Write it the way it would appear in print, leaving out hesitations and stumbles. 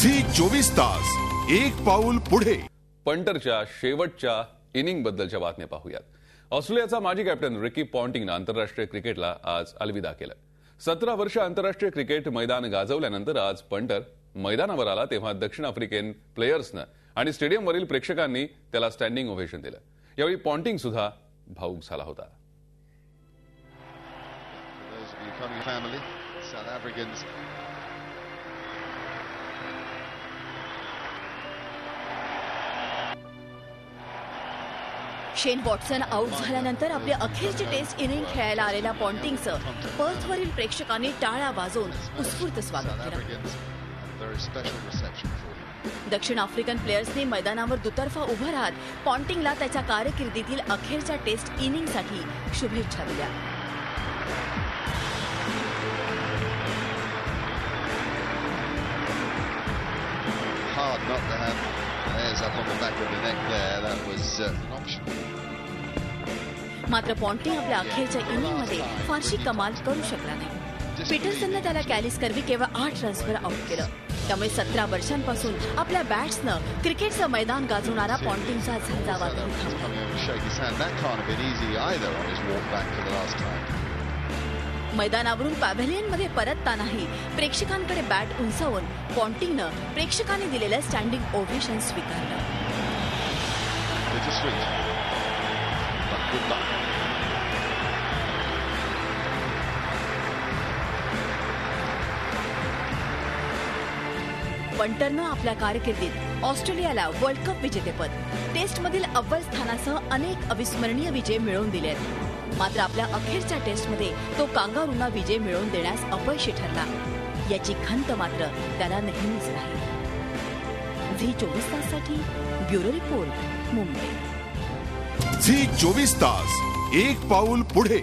Zee 24 तास एक पाऊल पुढे। पंटरच्या शेवटच्या इनिंग बद्दलच्या बातम्या पाहूयात। ऑस्ट्रेलियाचा माजी कॅप्टन रिकी पॉन्टिंगने आंतरराष्ट्रीय क्रिकेटला आज अलविदा केलं। 17 वर्ष आंतरराष्ट्रीय क्रिकेट मैदान गाजवल्यानंतर आज पंटर मैदानावर आला तेव्हा दक्षिण आफ्रिकन प्लेयर्सने आणि स्टेडियमवरील प्रेक्षकांनी त्याला स्टँडिंग ओव्हेशन दिलं। यावेळी पॉन्टिंग सुद्धा भावुक झाला होता। शेन वॉटसन आउट झाल्यानंतर आपली अखेरची टेस्ट इनिंग खेळायला आलेल्या पॉन्टिंगचं पर्थवरील प्रेक्षकांनी टाळ्या वाजवून उत्स्फूर्त स्वागत केलं। दक्षिण आफ्रिकन प्लेयर्सनी मैदानावर दुतर्फा उभं राहत पॉन्टिंगला त्याच्या कारकिर्दीतील अखेरच्या टेस्ट इनिंगसाठी शुभेच्छा दिल्या। मात्र पॉन्टिंग आपल्या अखेरच्या इनिंगमध्ये फारशी कमाल करू शकला नाही। पीटरसनने त्याला कॅलिस कर्वी केवळ 8 रन्सवर आउट केलं। त्यामुळे 17 वर्षांपासून आपल्या बॅट्सनं क्रिकेटचं मैदान गाजवणारा पॉन्टिंगचा झंझावात मैदानावरून पॅव्हेलियनमध्ये परततानाही प्रेक्षकांकडे बॅट उंचावून पॉन्टिंगनं प्रेक्षकांनी दिलेलं स्टँडिंग ओव्हेशन स्वीकारलं। पंटरनं आपल्या कारकिर्दीत ऑस्ट्रेलियाला वर्ल्ड कप विजेतेपद, टेस्टमधील अव्वल स्थानासह अनेक अविस्मरणीय विजय मिळवून दिले आहेत। मात्र आपल्या अखेरच्या टेस्टमध्ये तो कांगारूंना विजय मिळवून देण्यास अपयशी ठरला। याची खंत मात्र त्याला नेहमीच राहील। झी 24 ताससाठी ब्युरो रिपोर्ट, मुंबई। झी 24 तास एक पाऊल पुढे।